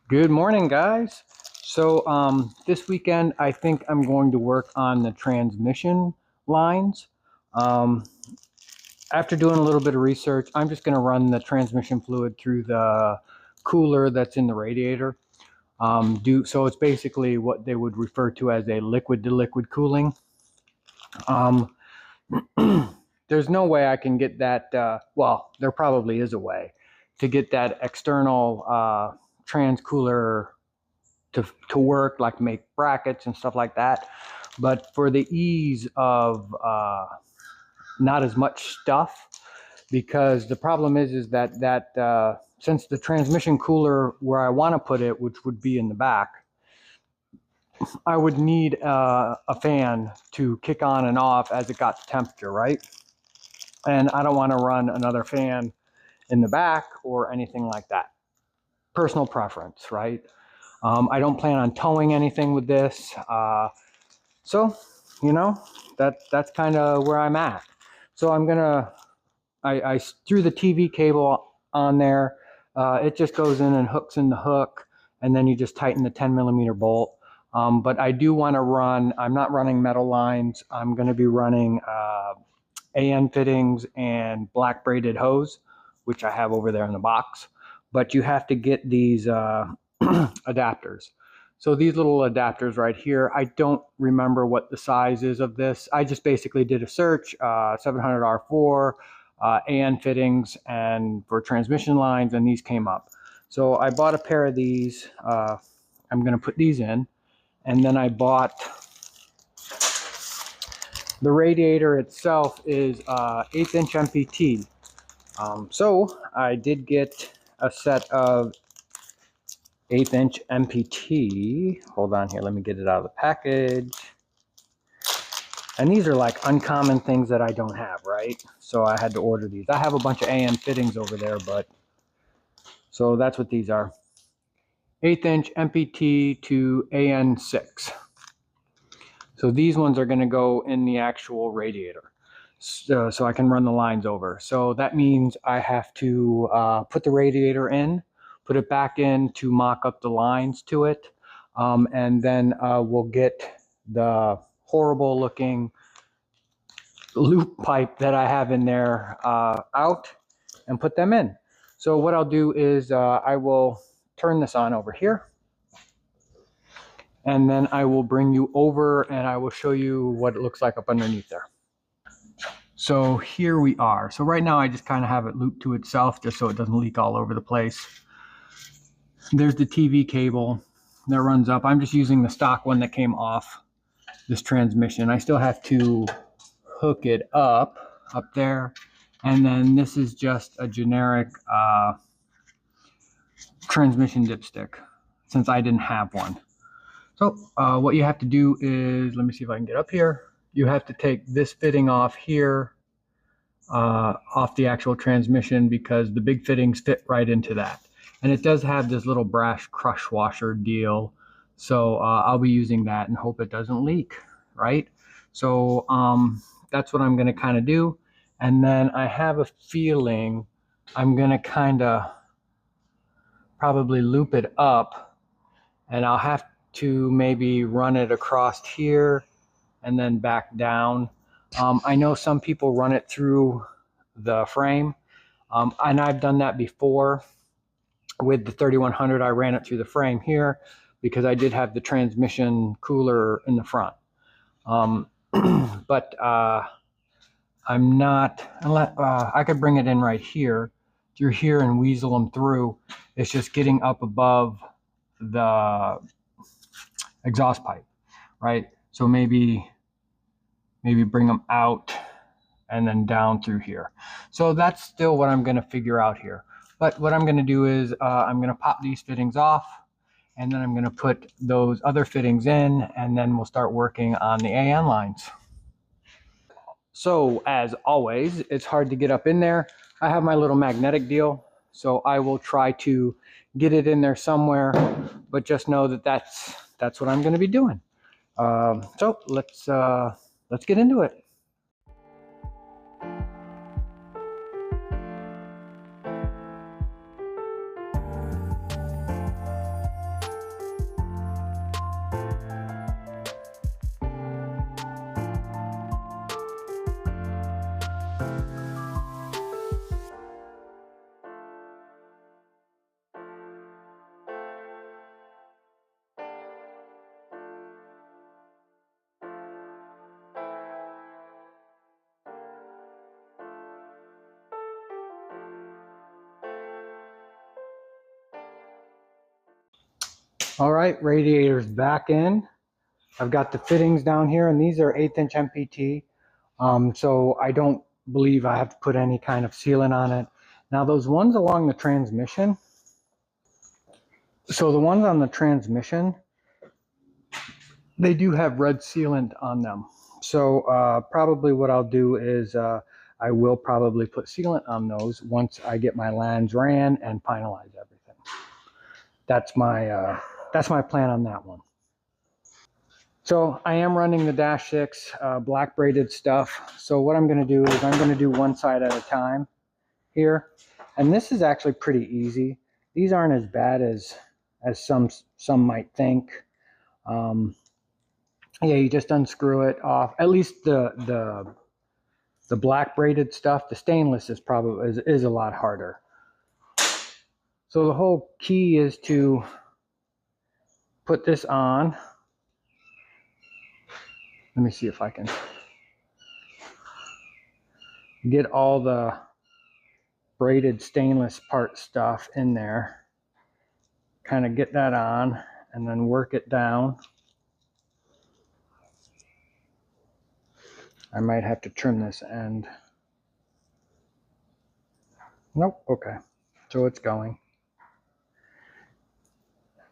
Good morning, guys. This weekend, I think I'm going to work on the transmission lines. Um, After doing a little bit of research, I'm just going to run the transmission fluid through the cooler that's in the radiator. So it's basically what they would refer to as a liquid to liquid cooling. Um, there's no way I can get that. Well, there probably is a way to get that external trans cooler to work, like make brackets and stuff like that. But for the ease of not as much stuff, because the problem is that since the transmission cooler where I want to put it, which would be in the back, I would need a fan to kick on and off as it got the temperature, right? And I don't want to run another fan in the back or anything like that. Personal preference, right? I don't plan on towing anything with this. So, you know, that's kind of where I'm at. So I threw the TV cable on there. It just goes in and hooks in the hook, and then you just tighten the 10 millimeter bolt. But I do want to I'm not running metal lines. I'm going to be running AN fittings and black braided hose, which I have over there in the box. But you have to get these adapters. So these little adapters right here, I don't remember what the size is of this. I just basically did a search, 700R4, AN fittings, and for transmission lines, and these came up. So I bought a pair of these. I'm going to put these in. And then I bought the radiator itself is 1/8 inch MPT. So I did get a set of 1/8 inch MPT. Hold on here, let me get it out of the package. And these are like uncommon things that I don't have, right? So I had to order these. I have a bunch of AN fittings over there, but so that's what these are. 1/8 inch MPT to AN6. So these ones are going to go in the actual radiator. So I can run the lines over. So that means I have to put the radiator in, put it back in to mock up the lines to it, and then we'll get the horrible looking loop pipe that I have in there out and put them in. So what I'll do is I will turn this on over here, and then I will bring you over and I will show you what it looks like up underneath there. So here we are. So right now I just kind of have it looped to itself just so it doesn't leak all over the place. There's the TV cable that runs up. I'm just using the stock one that came off this transmission. I still have to hook it up there. And then this is just a generic transmission dipstick since I didn't have one. So what you have to do is, let me see if I can get up here. You have to take this fitting off here, off the actual transmission, because the big fittings fit right into that. And it does have this little brass crush washer deal. So I'll be using that and hope it doesn't leak, right? So that's what I'm going to kind of do. And then I have a feeling I'm going to kind of probably loop it up, and I'll have to maybe run it across here and then back down. I know some people run it through the frame, and I've done that before with the 3100. I ran it through the frame here because I did have the transmission cooler in the front. But I'm not, I could bring it in right here through here and weasel them through. It's just getting up above the exhaust pipe, right? So maybe bring them out and then down through here. So that's still what I'm going to figure out here. But what I'm going to do is I'm going to pop these fittings off, and then I'm going to put those other fittings in, and then we'll start working on the AN lines. So as always, it's hard to get up in there. I have my little magnetic deal, so I will try to get it in there somewhere, but just know that that's what I'm going to be doing. So let's get into it. All right, radiator's back in. I've got the fittings down here, and these are 1/8 inch MPT. So I don't believe I have to put any kind of sealant on it. Now those ones along the transmission, so the ones on the transmission, they do have red sealant on them. So probably what I'll do is I will probably put sealant on those once I get my lines ran and finalize everything. That's my plan on that one. So I am running the Dash 6 black braided stuff. So what I'm going to do is I'm going to do one side at a time here. And this is actually pretty easy. These aren't as bad as some might think. Yeah, you just unscrew it off. At least the black braided stuff. The stainless is probably is a lot harder. So the whole key is to put this on. Let me see if I can get all the braided stainless part stuff in there. Kind of get that on and then work it down. I might have to trim this end. Nope, okay. So it's going.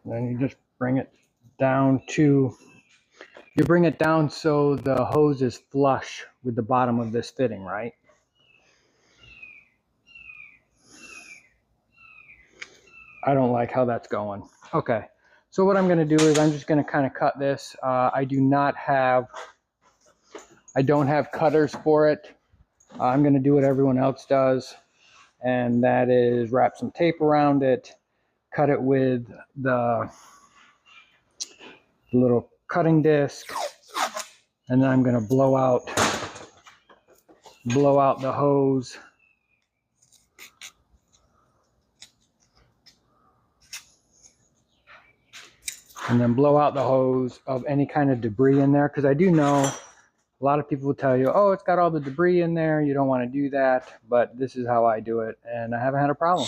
Then you just bring it down to, you bring it down so the hose is flush with the bottom of this fitting, right? I don't like how that's going. Okay, so what I'm going to do is I'm just going to kind of cut this. I don't have cutters for it. I'm going to do what everyone else does, and that is wrap some tape around it, cut it with the little cutting disc, and then I'm going to blow out the hose. And then blow out the hose of any kind of debris in there, because I do know a lot of people will tell you, oh, it's got all the debris in there, you don't want to do that, but this is how I do it, and I haven't had a problem.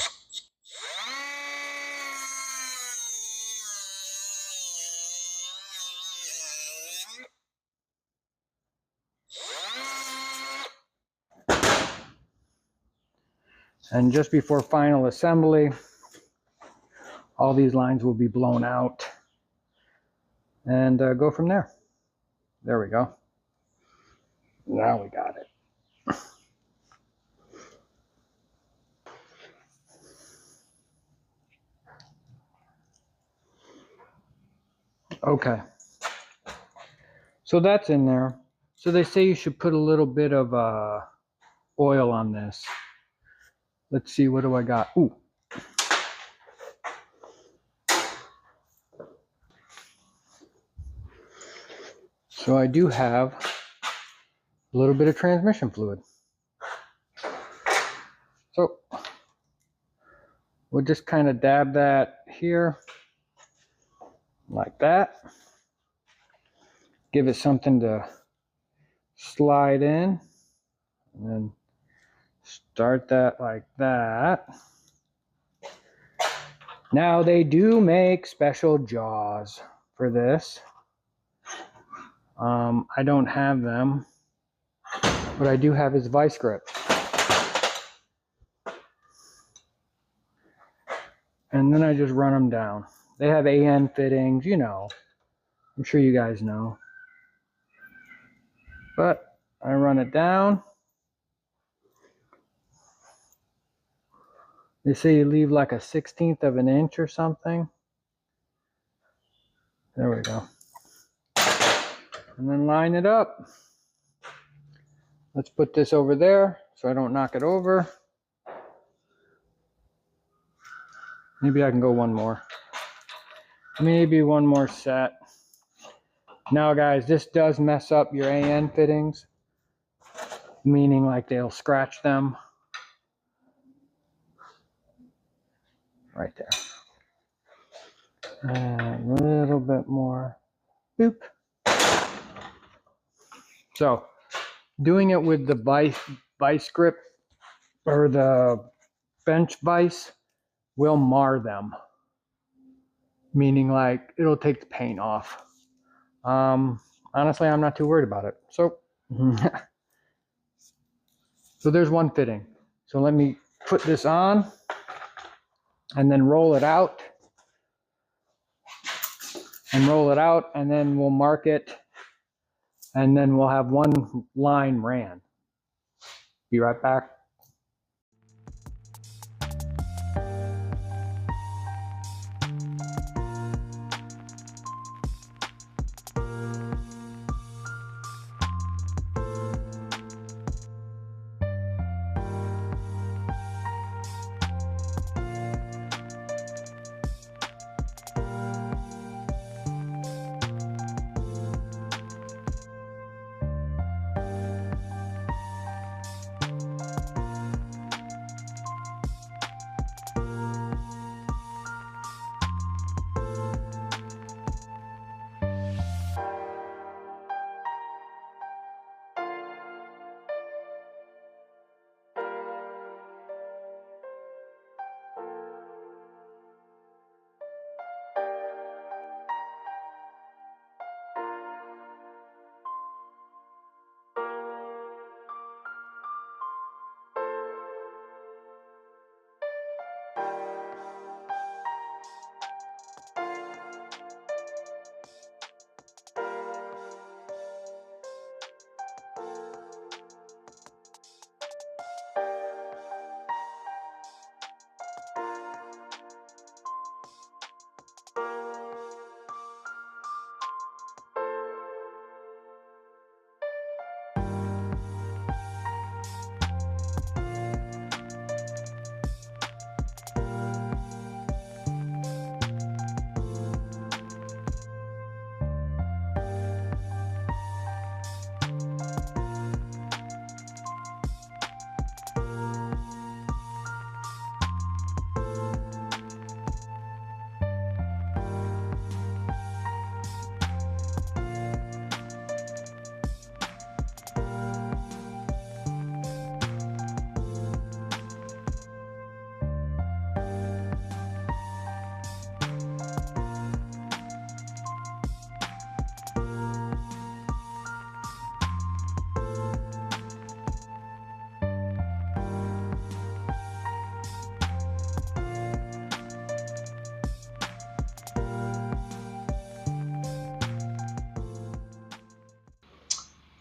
And just before final assembly, all these lines will be blown out, and go from there. There we go. Now we got it. Okay. So that's in there. So they say you should put a little bit of oil on this. Let's see, what do I got? Ooh. So I do have a little bit of transmission fluid. So we'll just kind of dab that here, like that. Give it something to slide in, and then start that like that. Now they do make special jaws for this. I don't have them. What I do have is vice grip. And then I just run them down. They have AN fittings, you know. I'm sure you guys know. But I run it down. They say you leave like a 1/16 of an inch or something. There we go. And then line it up. Let's put this over there so I don't knock it over. Maybe I can go one more. Maybe one more set. Now guys, this does mess up your AN fittings, meaning like they'll scratch them. Right there. And a little bit more. Boop. So doing it with the vice grip or the bench vise will mar them. meaning like it'll take the paint off. Honestly, I'm not too worried about it. So, so there's one fitting. So let me put this on and then roll it out and then we'll mark it and then we'll have one line ran. Be right back.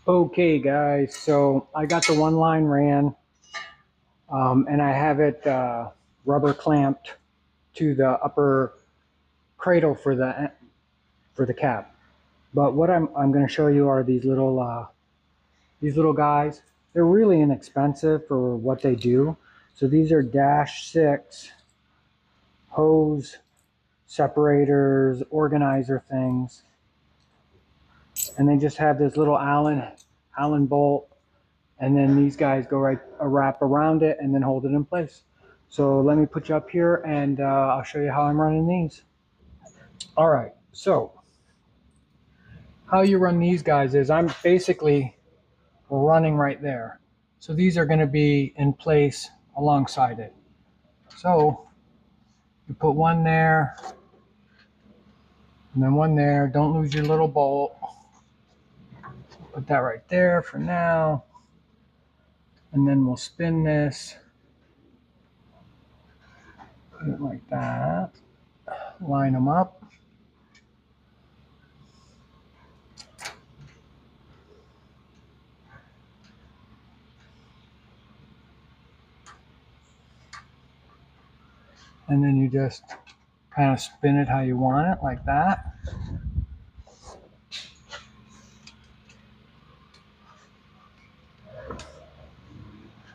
Okay guys, so I got the one line ran and I have it rubber clamped to the upper cradle for the cab. But what I'm going to show you are these little guys. They're really inexpensive for what they do. So these are -6 hose separators, organizer things, and they just have this little Allen bolt, and then these guys go wrap around it and then hold it in place. So let me put you up here and I'll show you how I'm running these. All right, so how you run these guys is I'm basically running right there. So these are going to be in place alongside it. So you put one there and then one there. Don't lose your little bolt. Put that right there for now. And then we'll spin this. Put it like that. Line them up. And then you just kind of spin it how you want it, like that.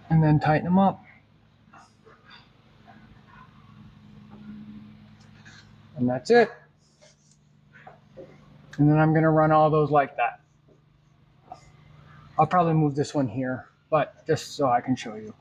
And then tighten them up. And that's it. And then I'm going to run all those like that. I'll probably move this one here, but just so I can show you.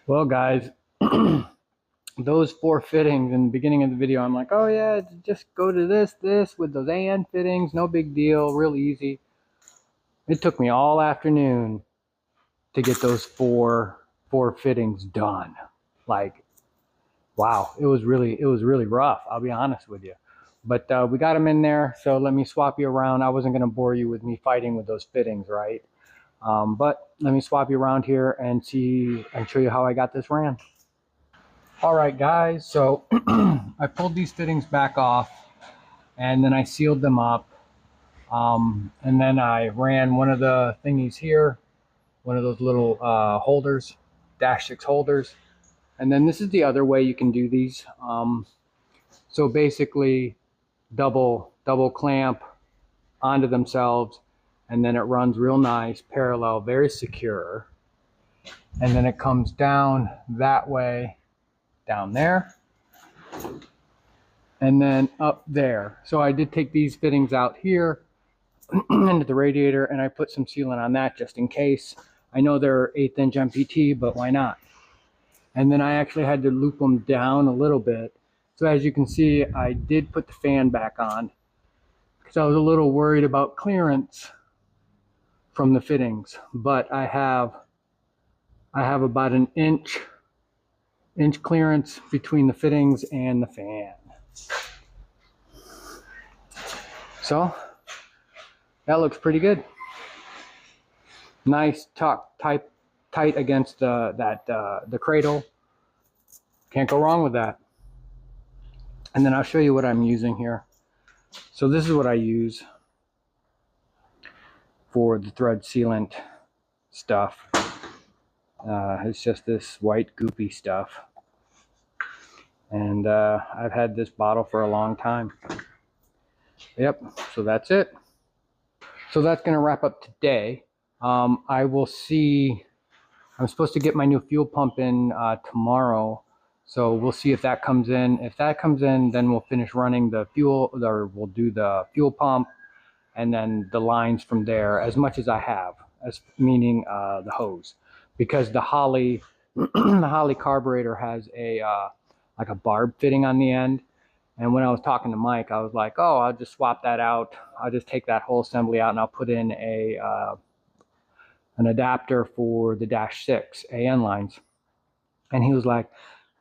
Well, guys, those 4 fittings in the beginning of the video, I'm like, oh yeah, just go to this with those AN fittings, no big deal, real easy. It took me all afternoon to get those four fittings done. Like, wow, it was really rough, I'll be honest with you. But we got them in there, so let me swap you around. I wasn't going to bore you with me fighting with those fittings, right? But let me swap you around here and see and show you how I got this ran. All right, guys, so I pulled these fittings back off and then I sealed them up. And then I ran one of the thingies here, one of those little holders, -6 holders. And then this is the other way you can do these. So basically double clamp onto themselves, and then it runs real nice, parallel, very secure. And then it comes down that way, down there, and then up there. So I did take these fittings out here into the radiator, and I put some sealant on that just in case. I know they're 1/8 inch MPT, but why not? And then I actually had to loop them down a little bit. So as you can see, I did put the fan back on because I was a little worried about clearance from the fittings, but I have about an inch clearance between the fittings and the fan. So that looks pretty good. Nice tight against the cradle. Can't go wrong with that. And then I'll show you what I'm using here. So this is what I use for the thread sealant stuff. It's just this white goopy stuff. And I've had this bottle for a long time. Yep, so that's it. So that's going to wrap up today. I will see, I'm supposed to get my new fuel pump in tomorrow. So we'll see if that comes in. If that comes in, then we'll finish running the fuel, or we'll do the fuel pump and then the lines from there, as much as I have, as meaning the hose. Because the Holly, the Holly Carburetor has a like a barb fitting on the end. And when I was talking to Mike, I was like, oh, I'll just swap that out. I'll just take that whole assembly out and I'll put in an adapter for the -6 AN lines. And he was like,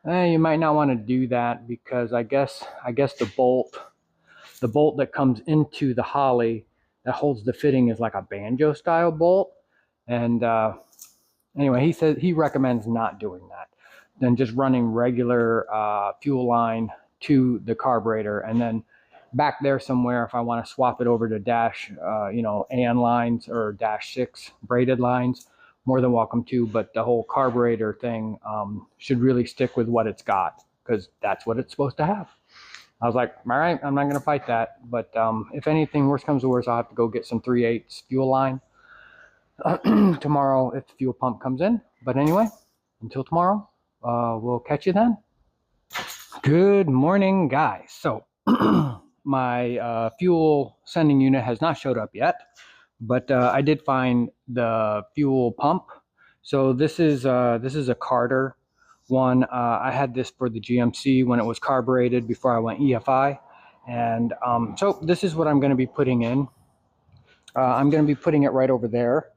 you might not want to do that because I guess the bolt that comes into the Holly that holds the fitting is like a banjo style bolt. And anyway, he said he recommends not doing that, then just running regular fuel line to the carburetor, and then back there somewhere, if I want to swap it over to AN lines or -6 braided lines, more than welcome to. But the whole carburetor thing should really stick with what it's got, because that's what it's supposed to have. I was like, all right, I'm not going to fight that. But if anything worse comes to worse, I'll have to go get some 3/8 fuel line tomorrow if the fuel pump comes in. But anyway, until tomorrow, we'll catch you then. Good morning, guys. So my fuel sending unit has not showed up yet, but I did find the fuel pump. So this is a Carter one. I had this for the GMC when it was carbureted before I went EFI. And so this is what I'm going to be putting in. I'm going to be putting it right over there.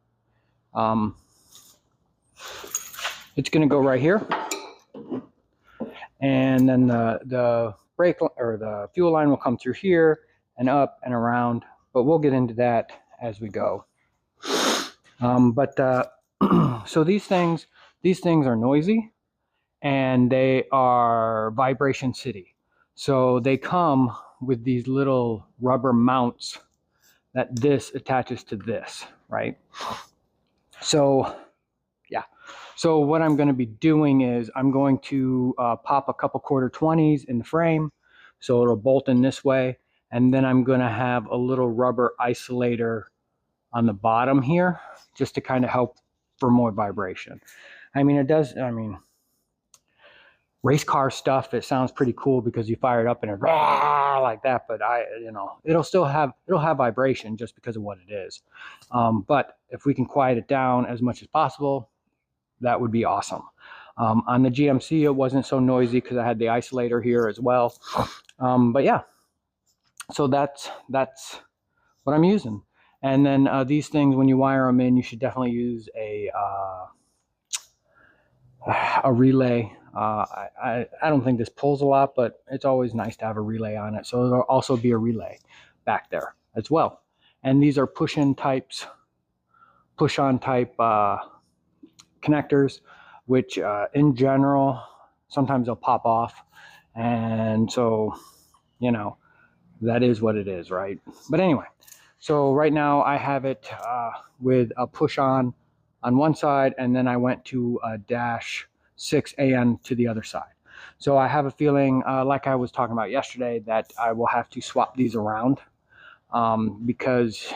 It's going to go right here. And then the brake or the fuel line will come through here and up and around, but we'll get into that as we go. So these things are noisy and they are vibration city. So they come with these little rubber mounts that this attaches to this, right? So yeah. So what I'm going to be doing is I'm going to pop a couple 1/4-20s in the frame, so it'll bolt in this way, and then I'm going to have a little rubber isolator on the bottom here, just to kind of help for more vibration. I mean, it does. I mean, race car stuff, it sounds pretty cool because you fire it up and it like that, but it'll have vibration just because of what it is. But if we can quiet it down as much as possible, that would be awesome. On the GMC, it wasn't so noisy because I had the isolator here as well. But yeah, so that's what I'm using. And then these things, when you wire them in, you should definitely use a relay. I don't think this pulls a lot, but it's always nice to have a relay on it. So there'll also be a relay back there as well. And these are push-on type connectors, which in general, sometimes they'll pop off. And so, you know, that is what it is, right? But anyway, so right now I have it with a push-on one side, and then I went to a -6 AN to the other side. So I have a feeling, like I was talking about yesterday, that I will have to swap these around because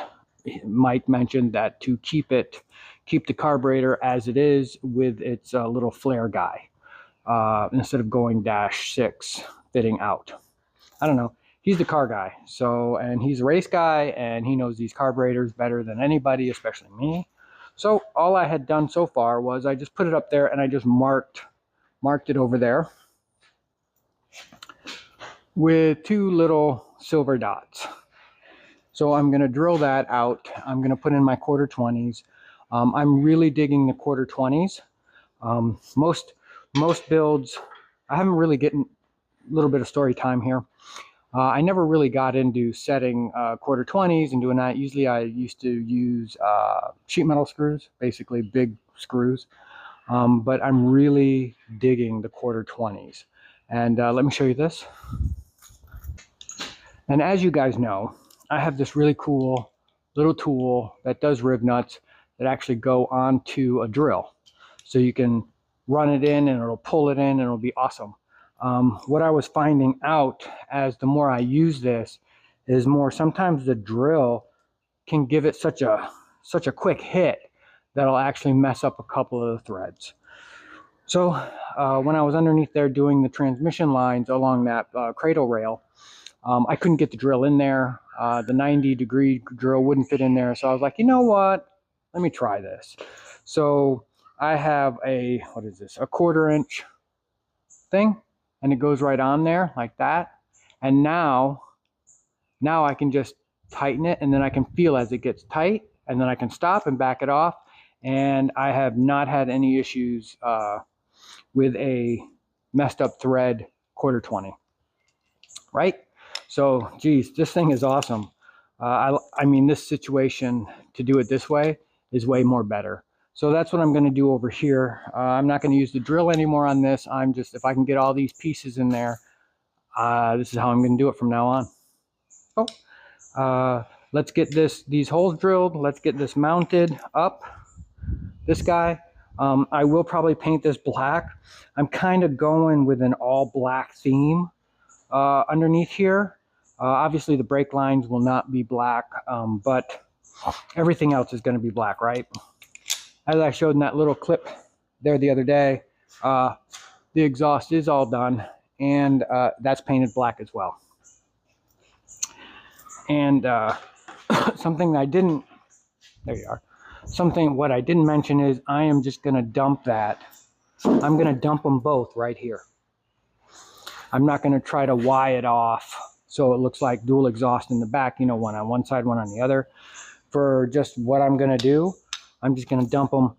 Mike mentioned that to keep the carburetor as it is with its little flare guy instead of going -6 fitting out. I don't know. He's the car guy, so, and he's a race guy, and he knows these carburetors better than anybody, especially me. So all I had done so far was I just put it up there and I just marked it over there with 2 little silver dots. So I'm going to drill that out. I'm going to put in my 1/4-20s. I'm really digging the 1/4-20s. Most builds, I haven't really getting a little bit of story time here. I never really got into setting 1/4-20s and doing that. Usually I used to use sheet metal screws, basically big screws. But I'm really digging the 1/4-20s. And let me show you this. And as you guys know, I have this really cool little tool that does rib nuts that actually go onto a drill. So you can run it in and it'll pull it in and it'll be awesome. What I was finding out as the more I use this is sometimes the drill can give it such a quick hit that'll actually mess up a couple of the threads. So when I was underneath there doing the transmission lines along that cradle rail, I couldn't get the drill in there. The 90-degree drill wouldn't fit in there. So I was like, you know what? Let me try this. So I have what is this? A 1/4-inch thing. And it goes right on there like that. And now I can just tighten it, and then I can feel as it gets tight, and then I can stop and back it off. And I have not had any issues with a messed up thread 1/4-20, right? So, geez, this thing is awesome. I mean, this situation, to do it this way is way more better. So that's what I'm going to do over here. I'm not going to use the drill anymore on this. If I can get all these pieces in there, this is how I'm going to do it from now on. So, let's get these holes drilled. Let's get this mounted up. This guy, I will probably paint this black. I'm kind of going with an all black theme underneath here. Obviously the brake lines will not be black, but everything else is going to be black, right? As I showed in that little clip there the other day, the exhaust is all done, and that's painted black as well. And something I didn't, there you are. What I didn't mention is I am just going to dump that. I'm going to dump them both right here. I'm not going to try to wire it off so it looks like dual exhaust in the back, you know, one on one side, one on the other. For just what I'm going to do, I'm just going to dump them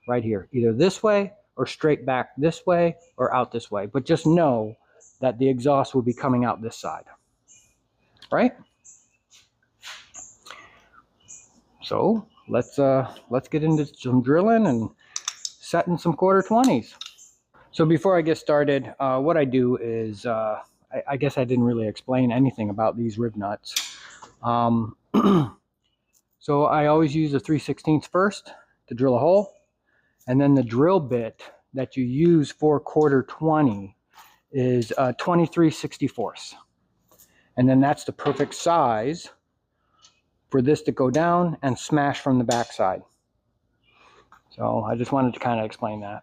right here, either this way or straight back this way or out this way. But just know that the exhaust will be coming out this side, right? So let's get into some drilling and setting some 1/4-20s. So before I get started, what I do is, I guess I didn't really explain anything about these rib nuts. So I always use a 3/16 first to drill a hole, and then the drill bit that you use for 1/4-20 is 23/64. And then that's the perfect size for this to go down and smash from the backside. So I just wanted to kind of explain that.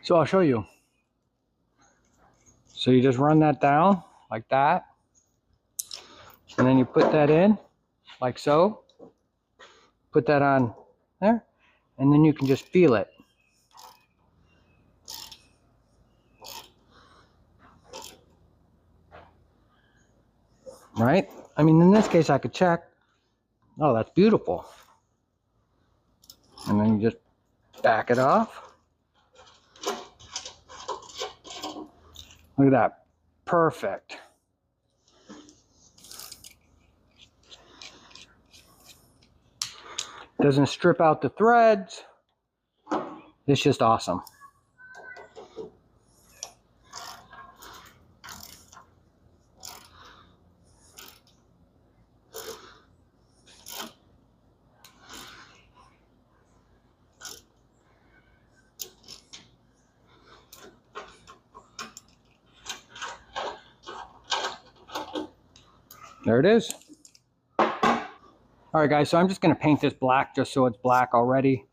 So I'll show you. So you just run that down like that, and then you put that in like so. Put that on there, and then you can just feel it. Right? I mean, in this case, I could check. Oh, that's beautiful. And then you just back it off. Look at that. Perfect. Doesn't strip out the threads. It's just awesome. There it is. All right, guys, so I'm just going to paint this black just so it's black already.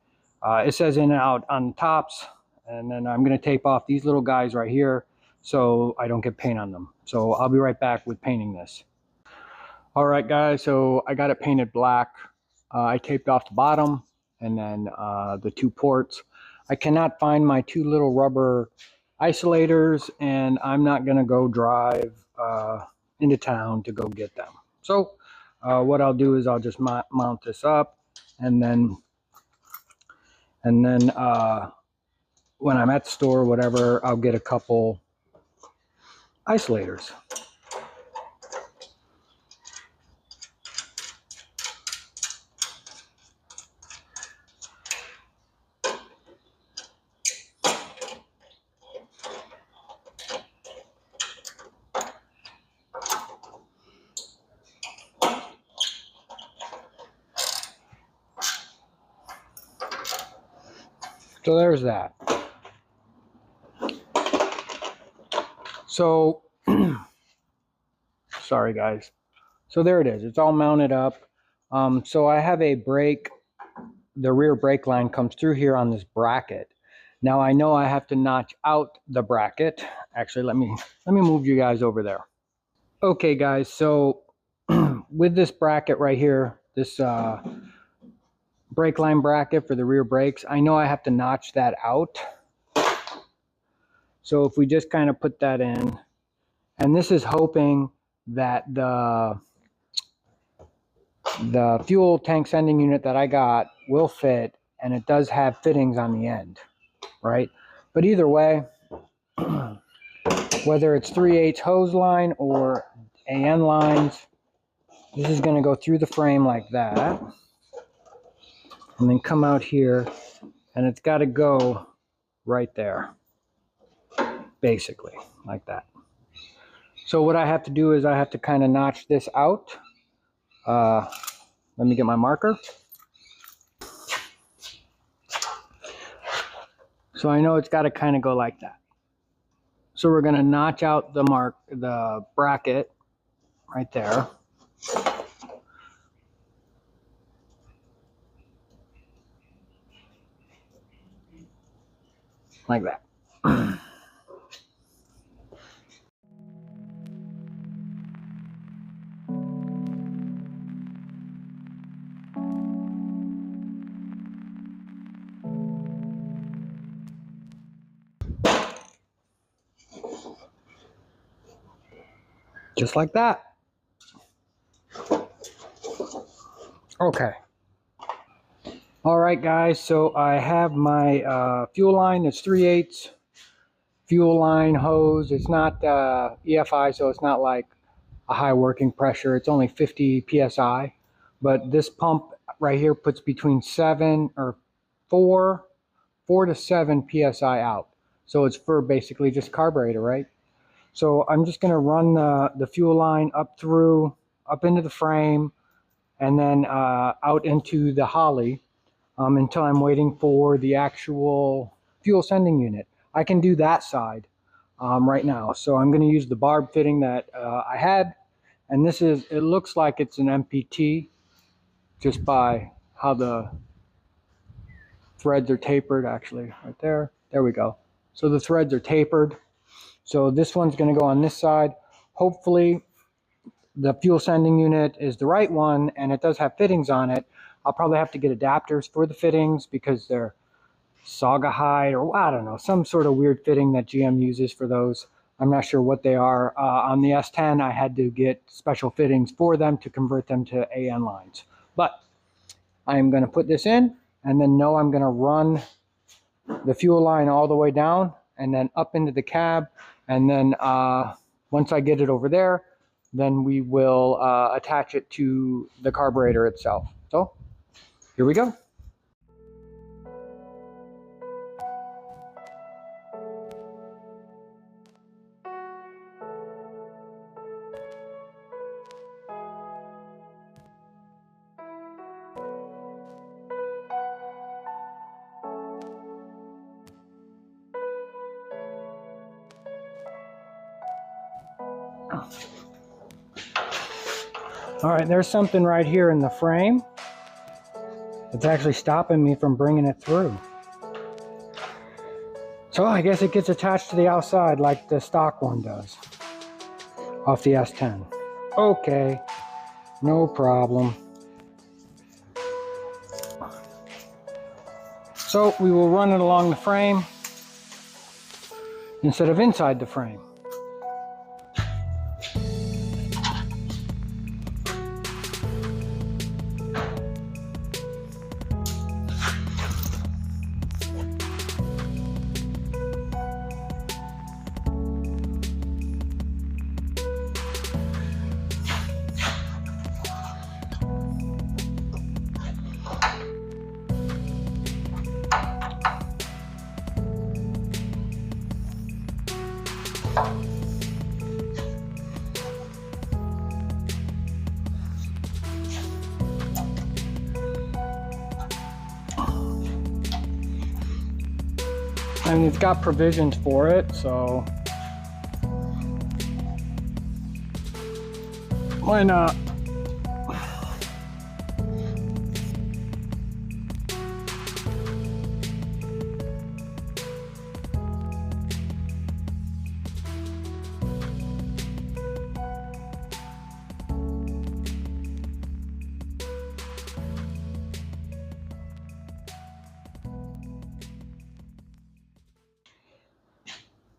It says in and out on the tops, and then I'm going to tape off these little guys right here so I don't get paint on them. So I'll be right back with painting this. All right, guys, so I got it painted black. I taped off the bottom and then the two ports. I cannot find my two little rubber isolators, and I'm not going to go drive into town to go get them. So what I'll do is I'll just mount this up, and then when I'm at the store or whatever, I'll get a couple isolators. So there's that. So, sorry guys. So there it is. It's all mounted up. So I have a brake. The rear brake line comes through here on this bracket. Now I know I have to notch out the bracket. Actually, let me move you guys over there. Okay, guys. So with this bracket right here, this brake line bracket for the rear brakes, I know I have to notch that out. So if we just kind of put that in, and this is hoping that the fuel tank sending unit that I got will fit, and it does have fittings on the end, right? But either way, whether it's 3/8 hose line or AN lines, this is going to go through the frame like that, and then come out here, and it's got to go right there, basically, like that. So what I have to do is I have to kind of notch this out. Let me get my marker. So I know it's got to kind of go like that. So we're going to notch out the bracket right there. Like that. Just like that. Okay. All right, guys. So I have my fuel line. It's 3/8 fuel line hose. It's not EFI, so it's not like a high working pressure. It's only 50 psi. But this pump right here puts between 4 to 7 psi out. So it's for basically just carburetor, right? So I'm just going to run the fuel line up into the frame, and then out into the Holly until I'm waiting for the actual fuel sending unit. I can do that side right now. So I'm going to use the barb fitting that I had, and it looks like it's an MPT just by how the threads are tapered, actually, right there. There we go. so the threads are tapered. So this one's going to go on this side. Hopefully the fuel sending unit is the right one, and it does have fittings on it. I'll probably have to get adapters for the fittings because they're Saga hide, or I don't know, some sort of weird fitting that GM uses for those. I'm not sure what they are. On the S10, I had to get special fittings for them to convert them to AN lines. But I'm going to put this in, and then know I'm going to run the fuel line all the way down and then up into the cab. And then once I get it over there, then we will attach it to the carburetor itself. So here we go. All right, there's something right here in the frame. It's actually stopping me from bringing it through. So I guess it gets attached to the outside like the stock one does off the S10. Okay, no problem. So we will run it along the frame instead of inside the frame. I mean, it's got provisions for it, so why not?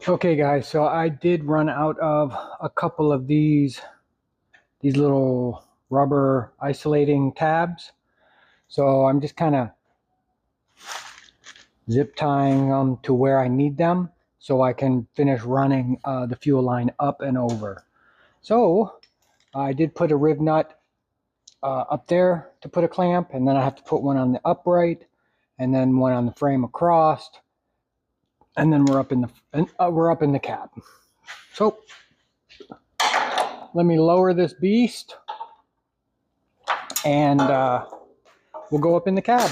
Okay guys, so I did run out of a couple of these little rubber isolating tabs. So I'm just kind of zip tying them to where I need them so I can finish running the fuel line up and over. So I did put a rib nut up there to put a clamp, and then I have to put one on the upright and then one on the frame across. And then we're up in the cab. So let me lower this beast, and we'll go up in the cab.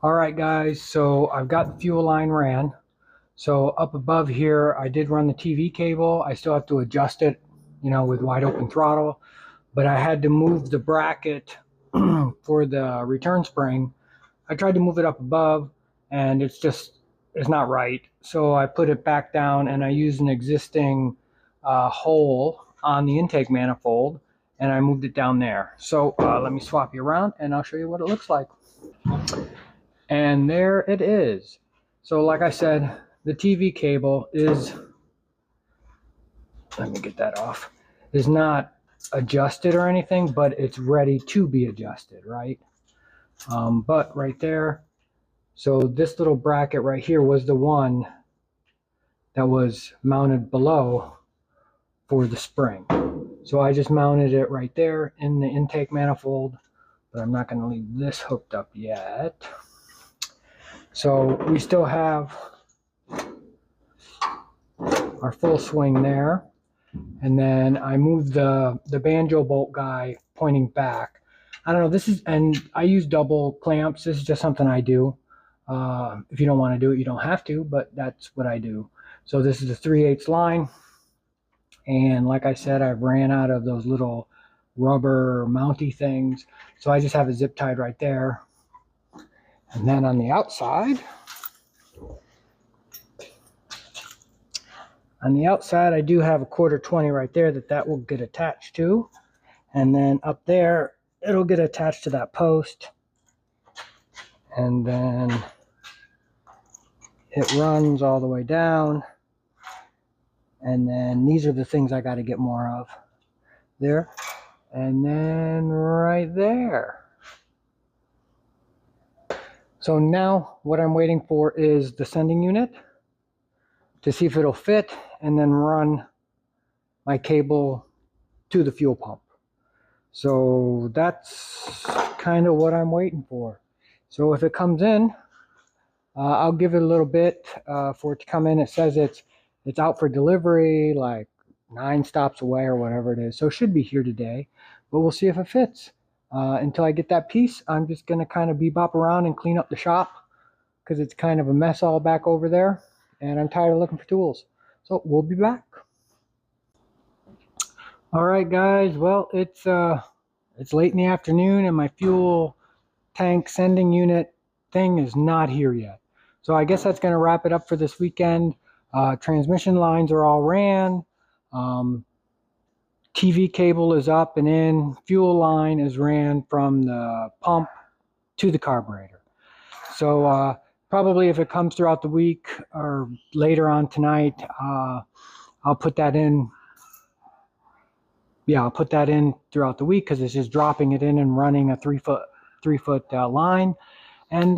All right guys, so I've got the fuel line ran. So up above here, I did run the TV cable. I still have to adjust it, you know, with wide open throttle, but I had to move the bracket for the return spring. I tried to move it up above, and it's not right. So I put it back down, and I used an existing hole on the intake manifold, and I moved it down there. So let me swap you around, and I'll show you what it looks like. And there it is. So like I said, the TV cable is, let me get that off, is not adjusted or anything, but it's ready to be adjusted, right? But right there, so this little bracket right here was the one that was mounted below for the spring. So I just mounted it right there in the intake manifold, but I'm not going to leave this hooked up yet. So we still have our full swing there. And then I moved the banjo bolt guy pointing back. I don't know, this is, and I use double clamps. This is just something I do. If you don't want to do it, you don't have to, but that's what I do. So this is the 3/8 line. And like I said, I ran out of those little rubber mounty things. So I just have it zip tied right there. And then on the outside, I do have a 1/4 right there that will get attached to. And then up there, it'll get attached to that post. And then it runs all the way down. And then these are the things I got to get more of. There. And then right there. So now what I'm waiting for is the sending unit to see if it'll fit, and then run my cable to the fuel pump. So that's kind of what I'm waiting for. So if it comes in, I'll give it a little bit for it to come in. It says it's out for delivery, like 9 stops away or whatever it is. So it should be here today, but we'll see if it fits. Until I get that piece, I'm just going to kind of bebop around and clean up the shop because it's kind of a mess all back over there, and I'm tired of looking for tools. So we'll be back. All right, guys. Well, it's late in the afternoon, and my fuel tank sending unit thing is not here yet. So I guess that's going to wrap it up for this weekend. Transmission lines are all ran. TV cable is up and in. Fuel line is ran from the pump to the carburetor. So probably if it comes throughout the week or later on tonight, I'll put that in. Yeah, I'll put that in throughout the week because it's just dropping it in and running a 3-foot line. And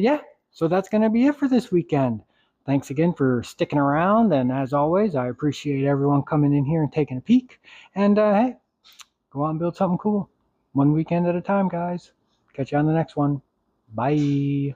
yeah, so that's going to be it for this weekend. Thanks again for sticking around. And as always, I appreciate everyone coming in here and taking a peek. And hey, go out and build something cool. One weekend at a time, guys. Catch you on the next one. Bye.